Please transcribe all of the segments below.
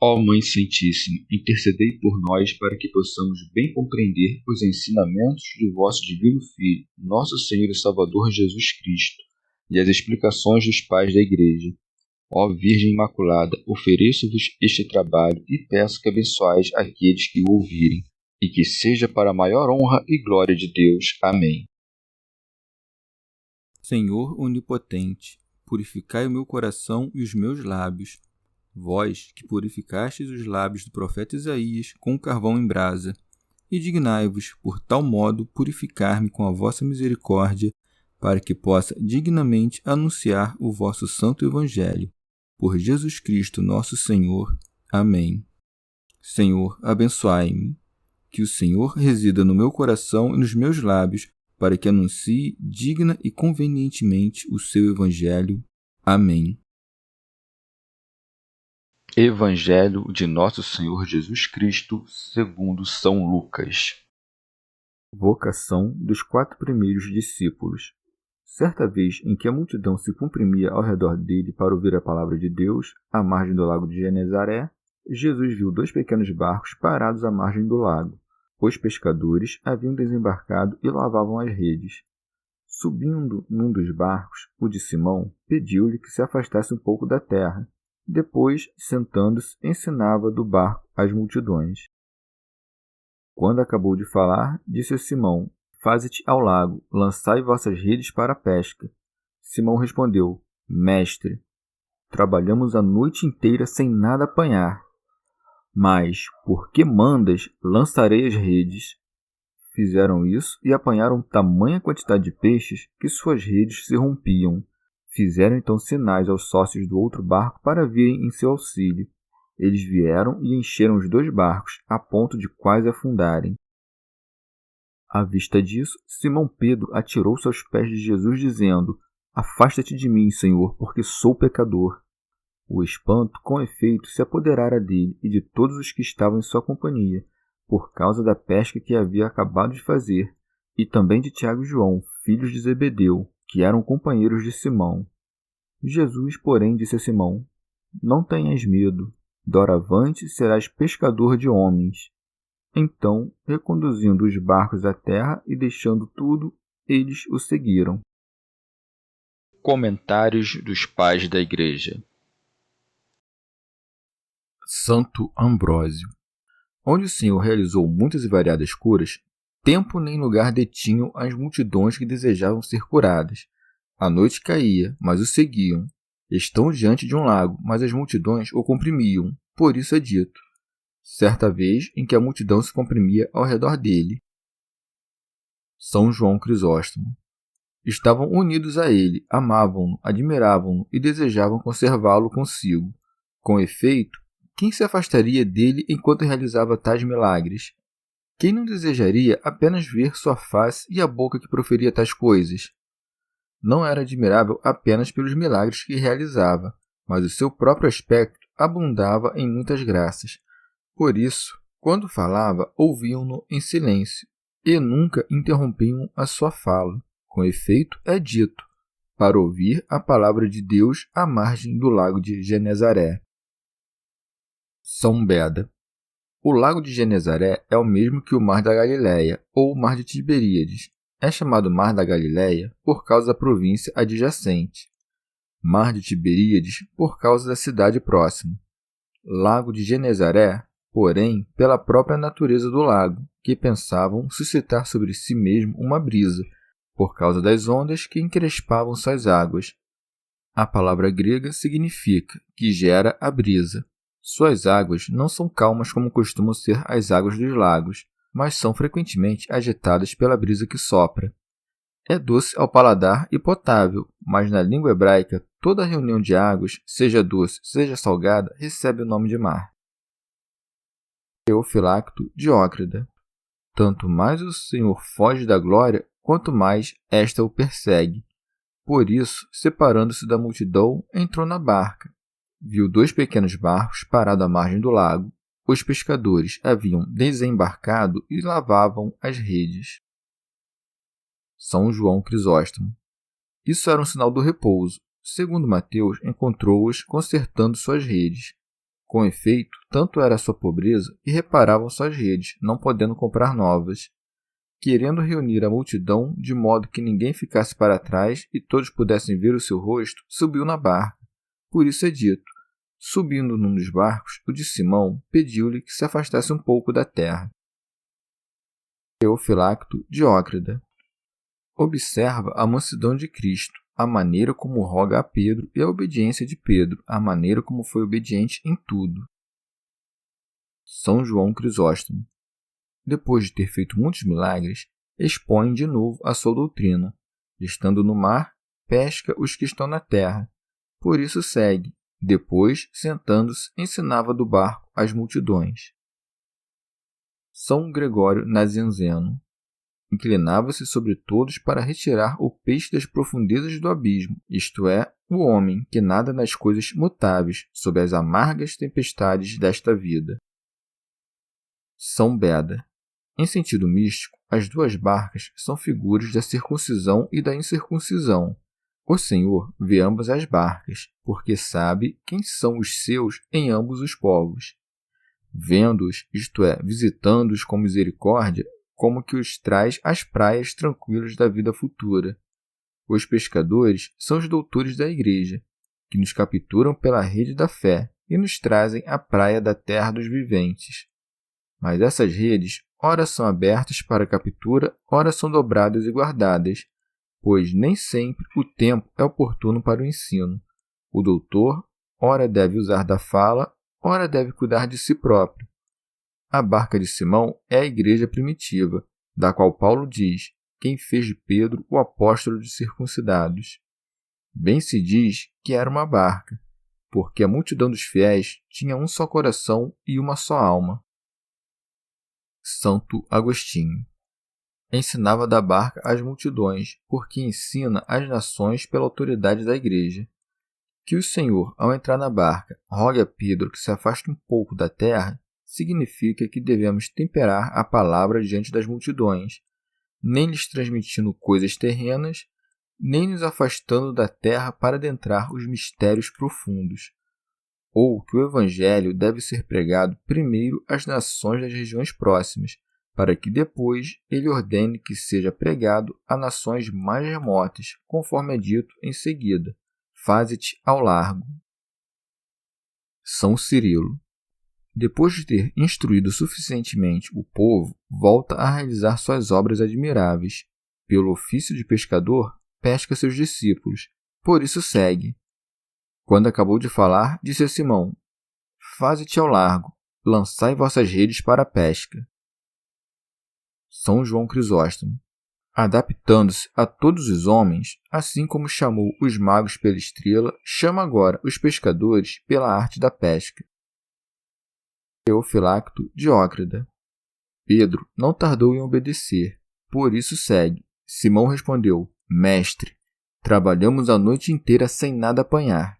Ó Mãe Santíssima, intercedei por nós para que possamos bem compreender os ensinamentos de vosso Divino Filho, nosso Senhor e Salvador Jesus Cristo, e as explicações dos pais da Igreja. Ó Virgem Imaculada, ofereço-vos este trabalho e peço que abençoais aqueles que o ouvirem, e que seja para a maior honra e glória de Deus. Amém. Senhor onipotente, purificai o meu coração e os meus lábios. Vós, que purificastes os lábios do profeta Isaías com carvão em brasa, e dignai-vos, por tal modo, purificar-me com a vossa misericórdia, para que possa dignamente anunciar o vosso santo Evangelho. Por Jesus Cristo nosso Senhor. Amém. Senhor, abençoai-me. Que o Senhor resida no meu coração e nos meus lábios, para que anuncie digna e convenientemente o seu Evangelho. Amém. Evangelho de Nosso Senhor Jesus Cristo, segundo São Lucas. Vocação dos 4 primeiros discípulos. Certa vez em que a multidão se comprimia ao redor dele para ouvir a palavra de Deus, à margem do lago de Genezaré, Jesus viu 2 pequenos barcos parados à margem do lago. Os pescadores haviam desembarcado e lavavam as redes. Subindo num dos barcos, o de Simão pediu-lhe que se afastasse um pouco da terra. Depois, sentando-se, ensinava do barco às multidões. Quando acabou de falar, disse a Simão: Faze-te ao lago, lançai vossas redes para a pesca. Simão respondeu: Mestre, trabalhamos a noite inteira sem nada apanhar. Mas, por que mandas, lançarei as redes? Fizeram isso e apanharam tamanha quantidade de peixes que suas redes se rompiam. Fizeram então sinais aos sócios do outro barco para virem em seu auxílio. Eles vieram e encheram os 2 barcos, a ponto de quase afundarem. À vista disso, Simão Pedro atirou-se aos pés de Jesus, dizendo: Afasta-te de mim, Senhor, porque sou pecador. O espanto, com efeito, se apoderara dele e de todos os que estavam em sua companhia, por causa da pesca que havia acabado de fazer, e também de Tiago e João, filhos de Zebedeu, que eram companheiros de Simão. Jesus, porém, disse a Simão: Não tenhas medo, doravante serás pescador de homens. Então, reconduzindo os barcos à terra e deixando tudo, eles o seguiram. Comentários dos Pais da Igreja. Santo Ambrósio. Onde o Senhor realizou muitas e variadas curas, tempo nem lugar detinham as multidões que desejavam ser curadas. A noite caía, mas o seguiam. Estão diante de um lago, mas as multidões o comprimiam. Por isso é dito: certa vez em que a multidão se comprimia ao redor dele. São João Crisóstomo. Estavam unidos a ele, amavam-no, admiravam-no e desejavam conservá-lo consigo. Com efeito, quem se afastaria dele enquanto realizava tais milagres? Quem não desejaria apenas ver sua face e a boca que proferia tais coisas? Não era admirável apenas pelos milagres que realizava, mas o seu próprio aspecto abundava em muitas graças. Por isso, quando falava, ouviam-no em silêncio e nunca interrompiam a sua fala. Com efeito, é dito: para ouvir a palavra de Deus à margem do lago de Genezaré. São Beda. O lago de Genezaré é o mesmo que o Mar da Galileia, ou o Mar de Tiberíades. É chamado Mar da Galileia por causa da província adjacente. Mar de Tiberíades por causa da cidade próxima. Lago de Genezaré, porém, pela própria natureza do lago, que pensavam suscitar sobre si mesmo uma brisa, por causa das ondas que encrespavam suas águas. A palavra grega significa que gera a brisa. Suas águas não são calmas como costumam ser as águas dos lagos, mas são frequentemente agitadas pela brisa que sopra. É doce ao paladar e potável, mas na língua hebraica toda reunião de águas, seja doce, seja salgada, recebe o nome de mar. Teofilacto Diócrida. Tanto mais o Senhor foge da glória, quanto mais esta o persegue. Por isso, separando-se da multidão, entrou na barca. Viu 2 pequenos barcos parados à margem do lago. Os pescadores haviam desembarcado e lavavam as redes. São João Crisóstomo. Isso era um sinal do repouso. Segundo Mateus, encontrou-os consertando suas redes. Com efeito, tanto era a sua pobreza que reparavam suas redes, não podendo comprar novas. Querendo reunir a multidão de modo que ninguém ficasse para trás e todos pudessem ver o seu rosto, subiu na barca. Por isso é dito: subindo num dos barcos, o de Simão pediu-lhe que se afastasse um pouco da terra. Teofilacto Diócrida. Observa a mansidão de Cristo, a maneira como roga a Pedro, e a obediência de Pedro, a maneira como foi obediente em tudo. São João Crisóstomo. Depois de ter feito muitos milagres, expõe de novo a sua doutrina. Estando no mar, pesca os que estão na terra. Por isso segue. Depois, sentando-se, ensinava do barco às multidões. São Gregório Nazianzeno. Inclinava-se sobre todos para retirar o peixe das profundezas do abismo, isto é, o homem que nada nas coisas mutáveis, sob as amargas tempestades desta vida. São Beda. Em sentido místico, as duas barcas são figuras da circuncisão e da incircuncisão. O Senhor vê ambas as barcas, porque sabe quem são os seus em ambos os povos. Vendo-os, isto é, visitando-os com misericórdia, como que os traz às praias tranquilas da vida futura. Os pescadores são os doutores da Igreja, que nos capturam pela rede da fé e nos trazem à praia da terra dos viventes. Mas essas redes, ora são abertas para captura, ora são dobradas e guardadas, pois nem sempre o tempo é oportuno para o ensino. O doutor, ora deve usar da fala, ora deve cuidar de si próprio. A barca de Simão é a igreja primitiva, da qual Paulo diz: quem fez de Pedro o apóstolo dos circuncidados. Bem se diz que era uma barca, porque a multidão dos fiéis tinha um só coração e uma só alma. Santo Agostinho. Ensinava da barca às multidões, porque ensina às nações pela autoridade da igreja. Que o Senhor, ao entrar na barca, rogue a Pedro que se afaste um pouco da terra, significa que devemos temperar a palavra diante das multidões, nem lhes transmitindo coisas terrenas, nem nos afastando da terra para adentrar os mistérios profundos. Ou que o Evangelho deve ser pregado primeiro às nações das regiões próximas, para que depois ele ordene que seja pregado a nações mais remotas, conforme é dito em seguida: faze-te ao largo. São Cirilo. Depois de ter instruído suficientemente o povo, volta a realizar suas obras admiráveis. Pelo ofício de pescador, pesca seus discípulos, por isso segue. Quando acabou de falar, disse a Simão: faze-te ao largo, lançai vossas redes para a pesca. São João Crisóstomo. Adaptando-se a todos os homens, assim como chamou os magos pela estrela, chama agora os pescadores pela arte da pesca. Teofilacto Diócrida. Pedro não tardou em obedecer, por isso segue. Simão respondeu: mestre, trabalhamos a noite inteira sem nada apanhar.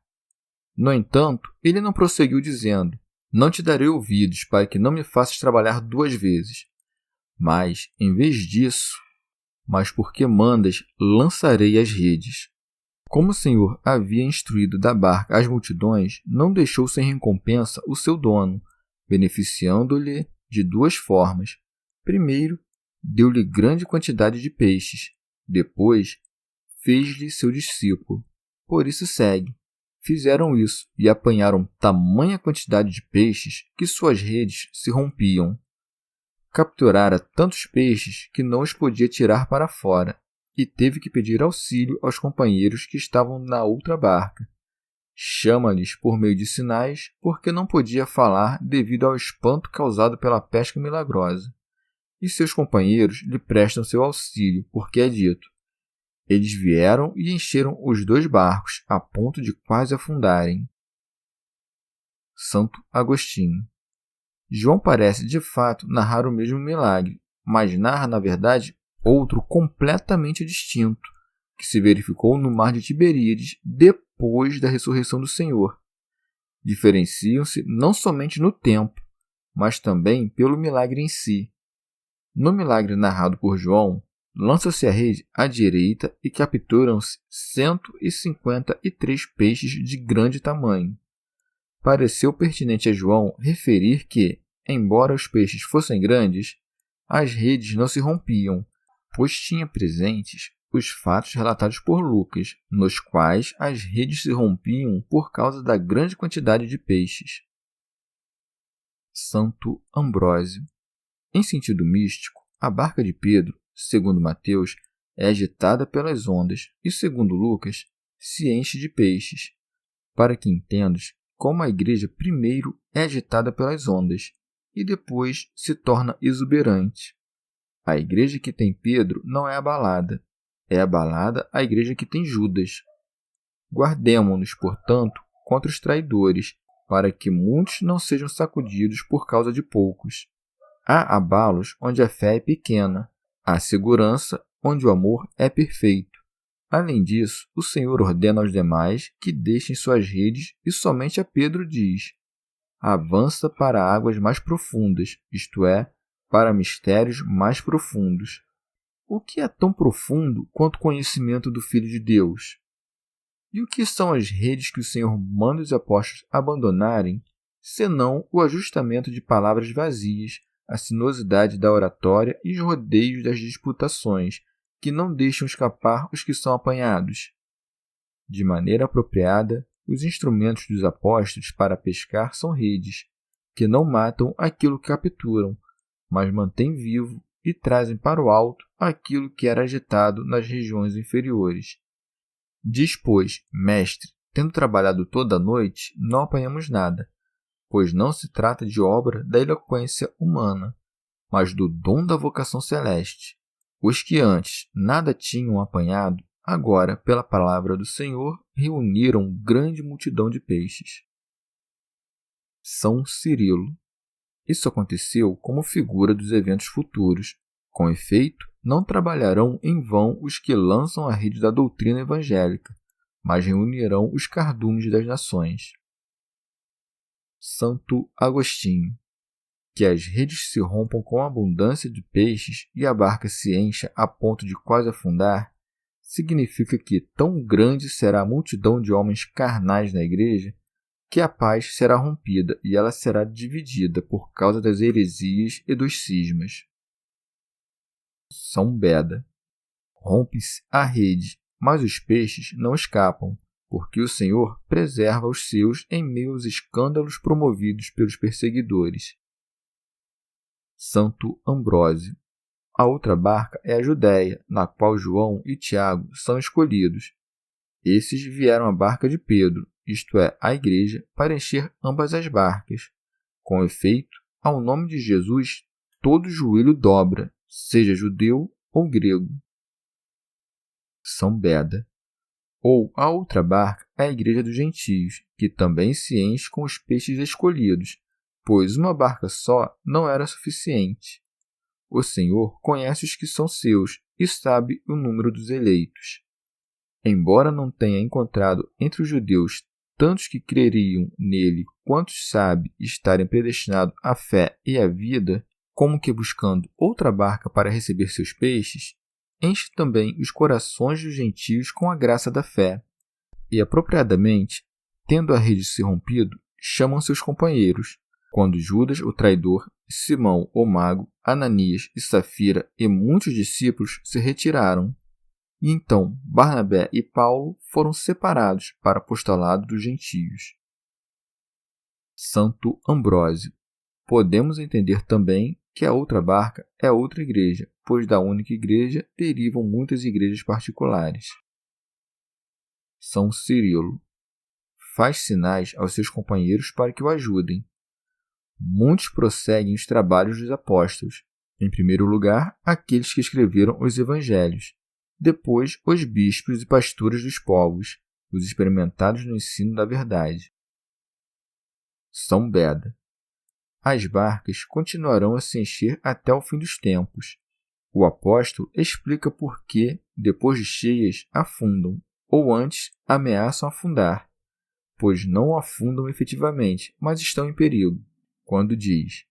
No entanto, ele não prosseguiu dizendo: não te darei ouvidos para que não me faças trabalhar 2 vezes. Mas, em vez disso, mas porque mandas, lançarei as redes. Como o Senhor havia instruído da barca as multidões, não deixou sem recompensa o seu dono, beneficiando-lhe de 2 formas. Primeiro, deu-lhe grande quantidade de peixes. Depois, fez-lhe seu discípulo. Por isso segue. Fizeram isso e apanharam tamanha quantidade de peixes que suas redes se rompiam. Capturara tantos peixes que não os podia tirar para fora, e teve que pedir auxílio aos companheiros que estavam na outra barca. Chama-lhes por meio de sinais, porque não podia falar devido ao espanto causado pela pesca milagrosa. E seus companheiros lhe prestam seu auxílio, porque é dito: eles vieram e encheram os 2 barcos, a ponto de quase afundarem. Santo Agostinho. João parece, de fato, narrar o mesmo milagre, mas narra, na verdade, outro completamente distinto, que se verificou no mar de Tiberíades depois da ressurreição do Senhor. Diferenciam-se não somente no tempo, mas também pelo milagre em si. No milagre narrado por João, lança-se a rede à direita e capturam-se 153 peixes de grande tamanho. pareceu pertinente a João referir que, embora os peixes fossem grandes, as redes não se rompiam, pois tinha presentes os fatos relatados por Lucas, nos quais as redes se rompiam por causa da grande quantidade de peixes. Santo Ambrósio. Em sentido místico, a barca de Pedro, segundo Mateus, é agitada pelas ondas e, segundo Lucas, se enche de peixes, para que entendas como a igreja primeiro é agitada pelas ondas e depois se torna exuberante. A igreja que tem Pedro não é abalada a igreja que tem Judas. Guardemo-nos, portanto, contra os traidores, para que muitos não sejam sacudidos por causa de poucos. Há abalos onde a fé é pequena, há segurança onde o amor é perfeito. Além disso, o Senhor ordena aos demais que deixem suas redes e somente a Pedro diz: avança para águas mais profundas, isto é, para mistérios mais profundos. O que é tão profundo quanto o conhecimento do Filho de Deus? E o que são as redes que o Senhor manda os apóstolos abandonarem, senão o ajustamento de palavras vazias, a sinuosidade da oratória e os rodeios das disputações, que não deixam escapar os que são apanhados? De maneira apropriada, os instrumentos dos apóstolos para pescar são redes, que não matam aquilo que capturam, mas mantêm vivo e trazem para o alto aquilo que era agitado nas regiões inferiores. Diz, pois, mestre, tendo trabalhado toda a noite, não apanhamos nada, pois não se trata de obra da eloquência humana, mas do dom da vocação celeste. Os que antes nada tinham apanhado, agora, pela palavra do Senhor, reuniram grande multidão de peixes. São Cirilo. Isso aconteceu como figura dos eventos futuros. Com efeito, não trabalharão em vão os que lançam a rede da doutrina evangélica, mas reunirão os cardumes das nações. Santo Agostinho. Que as redes se rompam com abundância de peixes e a barca se encha a ponto de quase afundar, significa que tão grande será a multidão de homens carnais na igreja, que a paz será rompida e ela será dividida por causa das heresias e dos cismas. São Beda. Rompe-se a rede, mas os peixes não escapam, porque o Senhor preserva os seus em meio aos escândalos promovidos pelos perseguidores. Santo Ambrósio. A outra barca é a Judéia, na qual João e Tiago são escolhidos. Esses vieram à barca de Pedro, isto é, a igreja, para encher ambas as barcas. Com efeito, ao nome de Jesus, todo joelho dobra, seja judeu ou grego. São Beda. Ou a outra barca é a igreja dos gentios, que também se enche com os peixes escolhidos, pois uma barca só não era suficiente. O Senhor conhece os que são seus e sabe o número dos eleitos. Embora não tenha encontrado entre os judeus tantos que creriam nele quantos sabe estarem predestinados à fé e à vida, como que buscando outra barca para receber seus peixes, enche também os corações dos gentios com a graça da fé. E, apropriadamente, tendo a rede se rompido, chamam seus companheiros, quando Judas, o traidor, Simão, o mago, Ananias e Safira e muitos discípulos se retiraram. E então Barnabé e Paulo foram separados para o apostolado dos gentios. Santo Ambrósio. Podemos entender também que a outra barca é outra igreja, pois da única igreja derivam muitas igrejas particulares. São Cirilo. Faz sinais aos seus companheiros para que o ajudem. Muitos prosseguem os trabalhos dos apóstolos. Em primeiro lugar, aqueles que escreveram os evangelhos. Depois, os bispos e pastores dos povos, os experimentados no ensino da verdade. São Beda. As barcas continuarão a se encher até o fim dos tempos. O apóstolo explica por que, depois de cheias, afundam, ou antes, ameaçam afundar, pois não afundam efetivamente, mas estão em perigo, quando diz: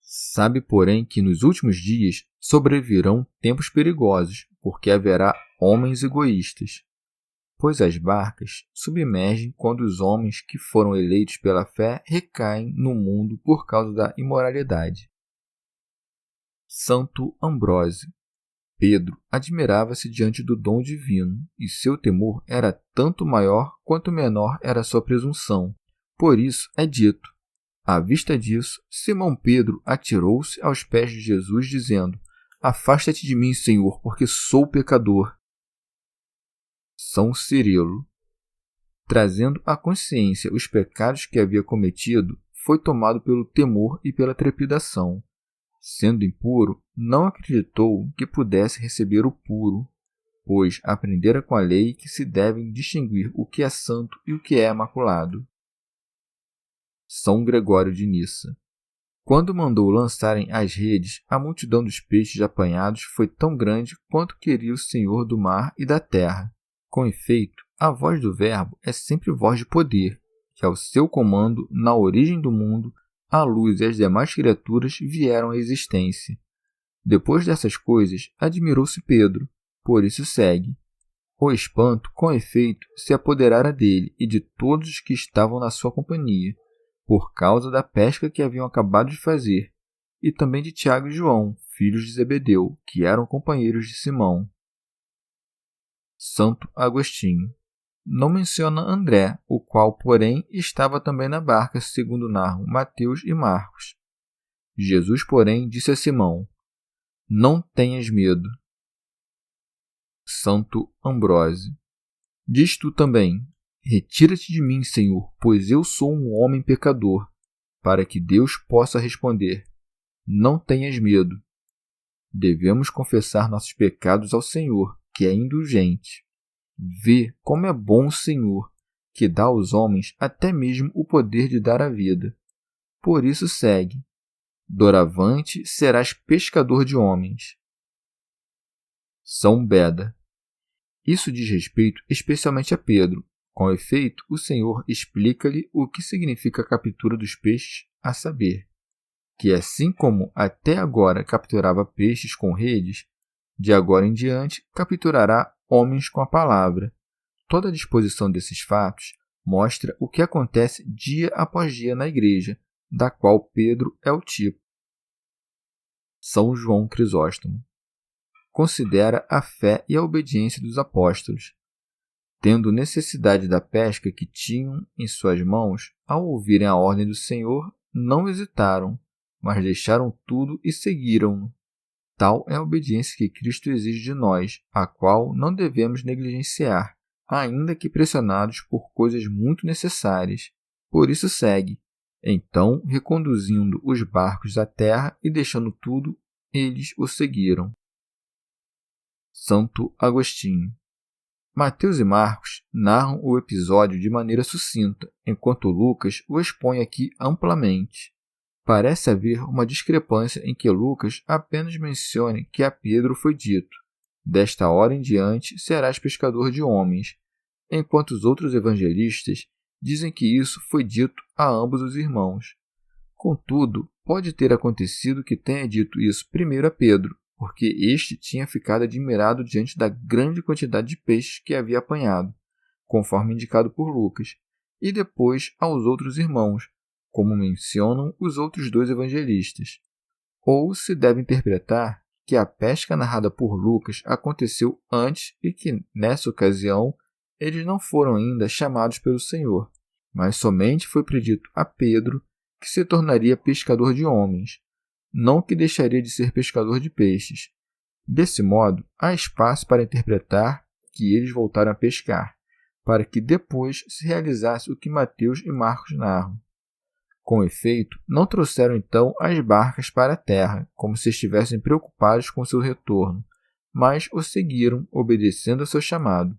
sabe, porém, que nos últimos dias sobrevirão tempos perigosos, porque haverá homens egoístas. pois as barcas submergem quando os homens que foram eleitos pela fé recaem no mundo por causa da imoralidade. Santo Ambrósio. Pedro admirava-se diante do dom divino, e seu temor era tanto maior quanto menor era sua presunção. Por isso é dito: à vista disso, Simão Pedro atirou-se aos pés de Jesus, dizendo: afasta-te de mim, Senhor, porque sou pecador. São Cirilo. Trazendo à consciência os pecados que havia cometido, foi tomado pelo temor e pela trepidação. Sendo impuro, não acreditou que pudesse receber o puro, pois aprendera com a lei que se devem distinguir o que é santo e o que é imaculado. São Gregório de Nissa. Quando mandou lançarem as redes, a multidão dos peixes apanhados foi tão grande quanto queria o Senhor do mar e da terra. Com efeito, a voz do Verbo é sempre voz de poder, que ao seu comando, na origem do mundo, a luz e as demais criaturas vieram à existência. Depois dessas coisas, admirou-se Pedro, por isso segue. O espanto, com efeito, se apoderara dele e de todos os que estavam na sua companhia, por causa da pesca que haviam acabado de fazer, e também de Tiago e João, filhos de Zebedeu, que eram companheiros de Simão. Santo Agostinho. Não menciona André, o qual, porém, estava também na barca, segundo narram Mateus e Marcos. Jesus, porém, disse a Simão: não tenhas medo. Santo Ambrósio. Diz tu também: retira-te de mim, Senhor, pois eu sou um homem pecador, para que Deus possa responder: não tenhas medo. Devemos confessar nossos pecados ao Senhor, que é indulgente. Vê como é bom o Senhor, que dá aos homens até mesmo o poder de dar a vida. Por isso segue: doravante serás pescador de homens. São Beda. Isso diz respeito especialmente a Pedro. Com efeito, o Senhor explica-lhe o que significa a captura dos peixes, a saber, que assim como até agora capturava peixes com redes, de agora em diante capturará homens com a palavra. Toda a disposição desses fatos mostra o que acontece dia após dia na igreja, da qual Pedro é o tipo. São João Crisóstomo. Considera a fé e a obediência dos apóstolos. Tendo necessidade da pesca que tinham em suas mãos, ao ouvirem a ordem do Senhor, não hesitaram, mas deixaram tudo e seguiram-no. Tal é a obediência que Cristo exige de nós, a qual não devemos negligenciar, ainda que pressionados por coisas muito necessárias. Por isso segue. Então, reconduzindo os barcos à terra e deixando tudo, eles o seguiram. Santo Agostinho. Mateus e Marcos narram o episódio de maneira sucinta, enquanto Lucas o expõe aqui amplamente. Parece haver uma discrepância em que Lucas apenas mencione que a Pedro foi dito: desta hora em diante serás pescador de homens, enquanto os outros evangelistas dizem que isso foi dito a ambos os irmãos. Contudo, pode ter acontecido que tenha dito isso primeiro a Pedro, porque este tinha ficado admirado diante da grande quantidade de peixes que havia apanhado, conforme indicado por Lucas, e depois aos outros irmãos, como mencionam os outros dois evangelistas. Ou se deve interpretar que a pesca narrada por Lucas aconteceu antes e que, nessa ocasião, eles não foram ainda chamados pelo Senhor, mas somente foi predito a Pedro que se tornaria pescador de homens, não que deixaria de ser pescador de peixes. Desse modo, há espaço para interpretar que eles voltaram a pescar, para que depois se realizasse o que Mateus e Marcos narram. Com efeito, não trouxeram então as barcas para a terra, como se estivessem preocupados com seu retorno, mas o seguiram, obedecendo ao seu chamado.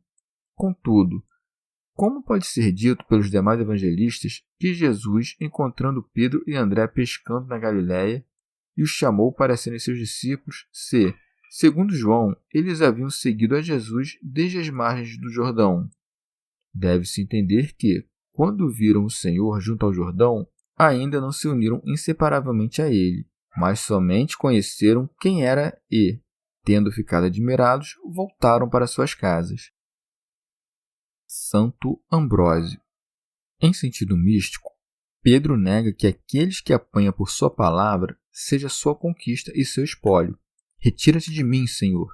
Contudo, como pode ser dito pelos demais evangelistas que Jesus, encontrando Pedro e André pescando na Galiléia, e os chamou para serem seus discípulos, se, segundo João, eles haviam seguido a Jesus desde as margens do Jordão? Deve-se entender que, quando viram o Senhor junto ao Jordão, ainda não se uniram inseparavelmente a ele, mas somente conheceram quem era e, tendo ficado admirados, voltaram para suas casas. Santo Ambrósio. Em sentido místico, Pedro nega que aqueles que apanha por sua palavra seja sua conquista e seu espólio. Retira-te de mim, Senhor.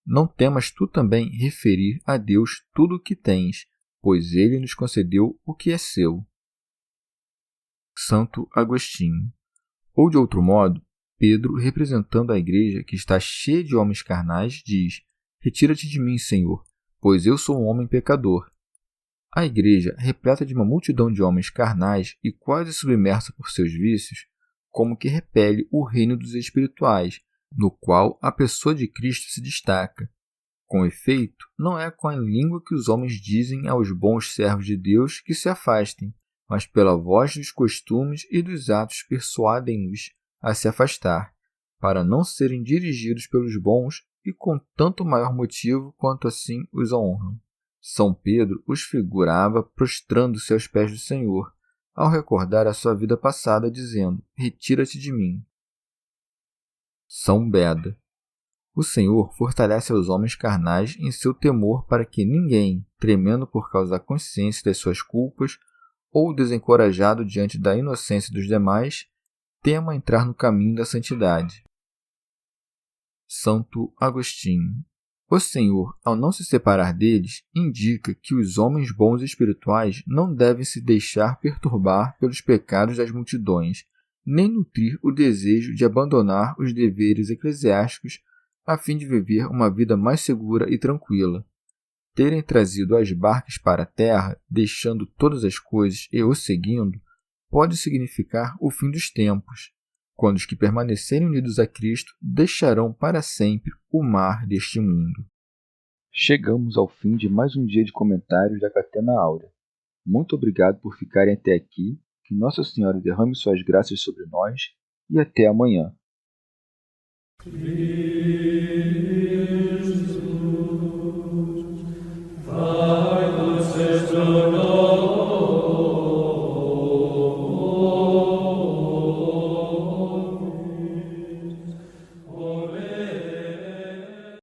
Não temas tu também referir a Deus tudo o que tens, pois ele nos concedeu o que é seu. Santo Agostinho. Ou de outro modo, Pedro, representando a igreja que está cheia de homens carnais, diz: Retira-te de mim, Senhor, pois eu sou um homem pecador. A igreja, repleta de uma multidão de homens carnais e quase submersa por seus vícios, como que repele o reino dos espirituais, no qual a pessoa de Cristo se destaca. Com efeito, não é com a língua que os homens dizem aos bons servos de Deus que se afastem, mas pela voz dos costumes e dos atos persuadem-nos a se afastar, para não serem dirigidos pelos bons e com tanto maior motivo quanto assim os honram. São Pedro os figurava prostrando-se aos pés do Senhor, ao recordar a sua vida passada, dizendo: Retira-te de mim. São Beda. O Senhor fortalece os homens carnais em seu temor para que ninguém, tremendo por causa da consciência das suas culpas ou desencorajado diante da inocência dos demais, tema entrar no caminho da santidade. Santo Agostinho. O Senhor, ao não se separar deles, indica que os homens bons e espirituais não devem se deixar perturbar pelos pecados das multidões, nem nutrir o desejo de abandonar os deveres eclesiásticos a fim de viver uma vida mais segura e tranquila. Terem trazido as barcas para a terra, deixando todas as coisas e o seguindo, pode significar o fim dos tempos, quando os que permanecerem unidos a Cristo deixarão para sempre o mar deste mundo. Chegamos ao fim de mais um dia de comentários da Catena Áurea. Muito obrigado por ficarem até aqui, que Nossa Senhora derrame suas graças sobre nós e até amanhã.